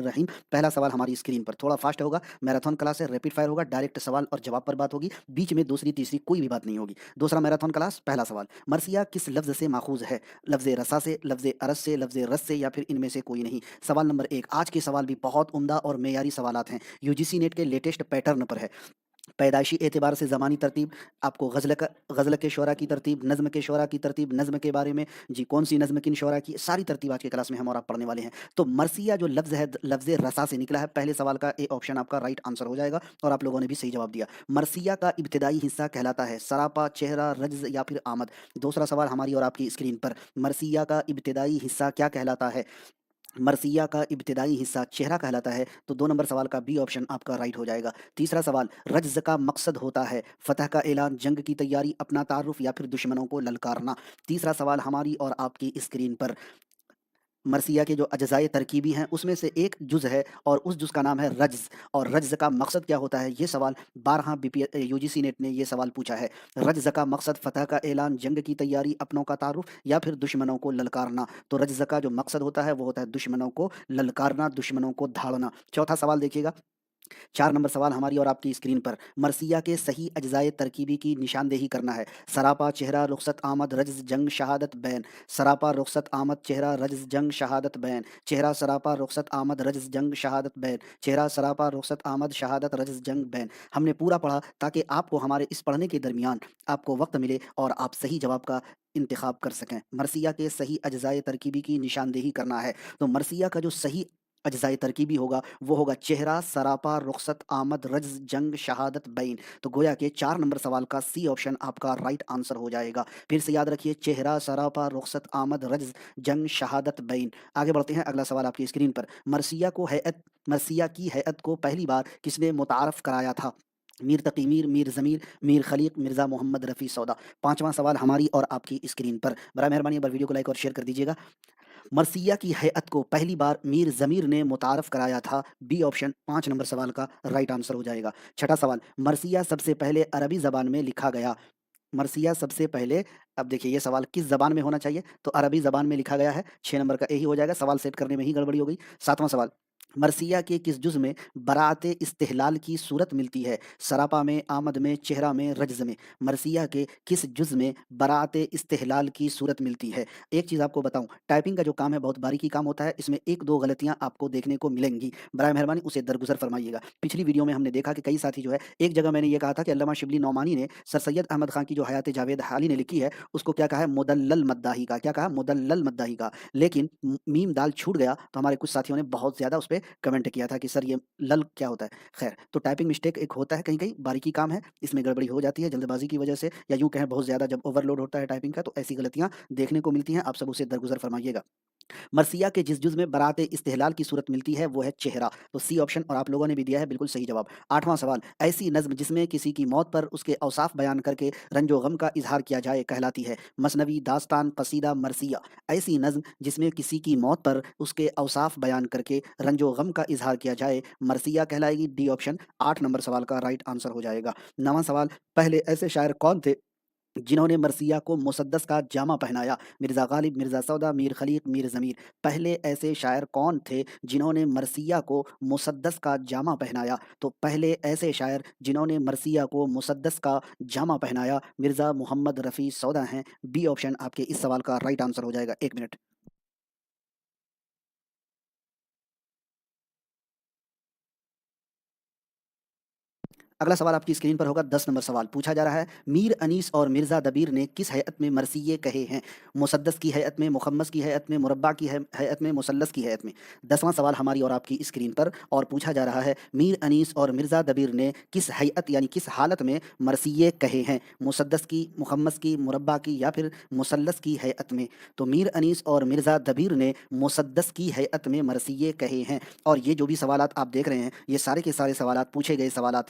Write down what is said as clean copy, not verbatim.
रहीम। पहला सवाल हमारी स्क्रीन पर थोड़ा फास्ट होगा, मैराथन क्लास है, रैपिड फायर होगा, डायरेक्ट सवाल और जवाब पर बात होगी, बीच में दूसरी तीसरी कोई भी बात नहीं होगी। दूसरा मैराथन क्लास, पहला सवाल, मरसिया किस लफ्ज़ से माखूज है? लफ्ज़ रसा से, लफ्ज़ अरस से, लफ्ज़ रस से, या फिर इनमें से कोई नहीं। सवाल नंबर एक, आज के सवाल भी बहुत उम्दा और मेयारी सवालात हैं, यूजीसी नेट के लेटेस्ट पैटर्न पर है। पैदाइशी एतबार से ज़मानी तरतीब, आपको गज़ल के शोरा की तरतीब, नज़्म के शोरा की तरतीब, नज़्म के बारे में जी कौन सी नज़्म किन शोरा की, सारी तरतीब आज की क्लास में हम और आप पढ़ने वाले हैं। तो मरसिया जो लफ्ज़ है लफ्ज़ रसा से निकला है। पहले सवाल का ए ऑप्शन आपका राइट आंसर हो जाएगा और आप लोगों ने भी सही जवाब दिया। मरसिया का इब्तिदाई हिस्सा कहलाता है सरापा, चेहरा, रज्ज़ या फिर आमद। दूसरा सवाल हमारी और आपकी स्क्रीन पर, मरसिया का इब्तिदाई हिस्सा क्या कहलाता है? मरसिया का इब्तिदाई हिस्सा चेहरा कहलाता है, तो 2 नंबर सवाल का बी ऑप्शन आपका राइट हो जाएगा। तीसरा सवाल, रज्ज़ का मकसद होता है फ़तह का ऐलान, जंग की तैयारी, अपना तारुफ़ या फिर दुश्मनों को ललकारना। तीसरा सवाल हमारी और आपकी स्क्रीन पर, मरसिया के जो अज्ज़ाए तरकीबी हैं उसमें से एक जुज़ है और उस जुज़ का नाम है रज्ज़, और रज्ज़ का मकसद क्या होता है? ये सवाल 12 यूजीसी नेट ने ये सवाल पूछा है। रज्ज़ का मकसद फ़तह का ऐलान, जंग की तैयारी, अपनों का तारुफ़ या फिर दुश्मनों को ललकारना। तो रज्ज़ का जो मकसद होता है वो होता है दुश्मनों को ललकारना, दुश्मनों को धाड़ना। चौथा सवाल देखिएगा, 4 नंबर सवाल हमारी और आपकी स्क्रीन पर, मरसिया के सही अज्ज़ाए तरकीबी की निशानदेही करना है। सरापा, चेहरा, रुख़सत, आमद, रज्ज़, जंग, शहादत, बैन। सरापा, रुख़सत, आमद, चेहरा, रज्ज़, जंग, शहादत, बैन। चेहरा, सरापा, रुख़सत, आमद, रज्ज़, जंग, शहादत, बैन। चेहरा, सरापा, रुख़सत, आमद, शहादत, रज्ज़, जंग, बैन। हमने पूरा पढ़ा ताकि आपको हमारे इस पढ़ने के दरमियान आपको वक़्त मिले और आप सही जवाब का इंतख़ाब कर सकें। मरसिया के सही अज्ज़ाए तरकीबी की निशानदेही करना है। तो मरसिया का जो सही अज्ज़ाए तरकीबी होगा वो होगा चेहरा, सरापा, रुख़सत, आमद, रज्ज़, जंग, शहादत, बैन। तो गोया के 4 नंबर सवाल का सी ऑप्शन आपका राइट आंसर हो जाएगा। फिर से याद रखिए, चेहरा, सरापा, रुख़सत, आमद, रज्ज़, जंग, शहादत, बैन। आगे बढ़ते हैं, अगला सवाल आपकी स्क्रीन पर, मरसिया की हैअत को पहली बार किसने मुतारफ़ कराया था? मीर तकी मीर, मीर ज़मीर, मीर खलीक, मिर्ज़ा मोहम्मद रफ़ी सौदा। पाँचवां सवाल हमारी और आपकी स्क्रीन पर, बड़ा मेहरबानी एक बार वीडियो को लाइक और शेयर कर दीजिएगा। मरसिया की हैअत को पहली बार मीर ज़मीर ने मुतारफ़ कराया था, बी ऑप्शन 5 नंबर सवाल का राइट आंसर हो जाएगा। छठा सवाल, मरसिया सबसे पहले अरबी ज़बान में लिखा गया। मरसिया सबसे पहले, अब देखिए ये सवाल किस ज़बान में होना चाहिए? तो अरबी ज़बान में लिखा गया है, 6 नंबर का ए ही हो जाएगा, सवाल सेट करने में ही गड़बड़ी हो गई। सातवां सवाल, मरसिया के किस जुज़ में बराअते इस्तिहलाल की सूरत मिलती है? सरापा में, आमद में, चेहरा में, रज्ज़ में। मरसिया के किस जुज़ में बराअते इस्तिहलाल की सूरत मिलती है? एक चीज़ आपको बताऊँ, टाइपिंग का जो काम है बहुत बारीकी काम होता है, इसमें 1-2 गलतियाँ आपको देखने को मिलेंगी। बराए मेहरबानी उसे दरगुज़र फ़रमाइएगा। पिछली वीडियो में हमने देखा कि कई साथी जो है, एक जगह मैंने ये कहा था कि अल्लामा शिबली नौमानी ने सर सैयद अहमद खान की जो हयात जावेद हाली ने लिखी है, उसको क्या कहा है? मुदल्लल मद्दाही का। क्या कहा? मुदल्लल मद्दाही का। लेकिन मीम दाल छूट गया, तो हमारे कुछ साथियों ने बहुत ज़्यादा उसपे कमेंट किया था कि सर ये लल क्या होता है? ख़ैर, तो टाइपिंग मिस्टेक एक होता है कहीं-कहीं, बारीकी काम है, इसमें गड़बड़ी हो जाती है जल्दबाज़ी की वजह से, या यूँ कहें बहुत ज़्यादा जब ओवरलोड होता है टाइपिंग का तो ऐसी गलतियाँ देखने को मिलती हैं, आप सब उसे दरगुज़र फ़रमाइएगा। मरसिया के जिस जुज़ में बरात इस्तिहलाल की सूरत मिलती है वो है चेहरा, तो सी ऑप्शन और आप लोगों ने भी दिया है बिल्कुल सही जवाब। आठवां सवाल, ऐसी नज़्म जिसमें किसी की मौत पर उसके औसाफ बयान करके रंजो गम का इजहार किया जाए कहलाती है? मसनवी, दास्तान, कसीदा, मरसिया। ऐसी नज़्म जिसमें किसी की मौत पर उसके औसाफ बयान करके रंजो गम का इजहार किया जाए, मरसिया कहलाएगी, डी ऑप्शन 8 नंबर सवाल का राइट आंसर हो जाएगा। नवां सवाल, पहले ऐसे शायर कौन थे जिन्होंने मरसिया को मुसद्दस का जामा पहनाया? मिर्ज़ा गालिब, मिर्ज़ा सौदा, मीर खलीक, मीर ज़मीर। पहले ऐसे शायर कौन थे जिन्होंने मरसिया को मुसद्दस का जामा पहनाया? तो पहले ऐसे शायर जिन्होंने मरसिया को मुसद्दस का जामा पहनाया, मिर्ज़ा मोहम्मद रफ़ी सौदा हैं, बी ऑप्शन आपके इस सवाल का राइट आंसर हो जाएगा। 1 मिनट। अगला सवाल आपकी स्क्रीन पर होगा, 10 नंबर सवाल पूछा जा रहा है, मीर अनीस और मिर्ज़ा दबीर ने किस हैयत में मरसिये कहे हैं? मुसद्दस की हैयत में, मुखम्मस की हैयत में, मुरब्बा की हैयत में, मुसल्लस की हैयत में। 10वां सवाल हमारी और आपकी स्क्रीन पर, और पूछा जा रहा है, मीर अनीस और मिर्ज़ा दबीर ने किस हैयत यानी किस हालत में मरसिये कहे हैं? मुसद्दस की, मुखम्मस की, मुरब्बा की या फिर मुसल्लस की हैयत में। तो मीर अनीस और मिर्ज़ा दबीर ने मुसद्दस की हैयत में मरसिये कहे हैं, और ये जो भी सवालात आप देख रहे हैं ये सारे के सारे सवालात पूछे गए सवालात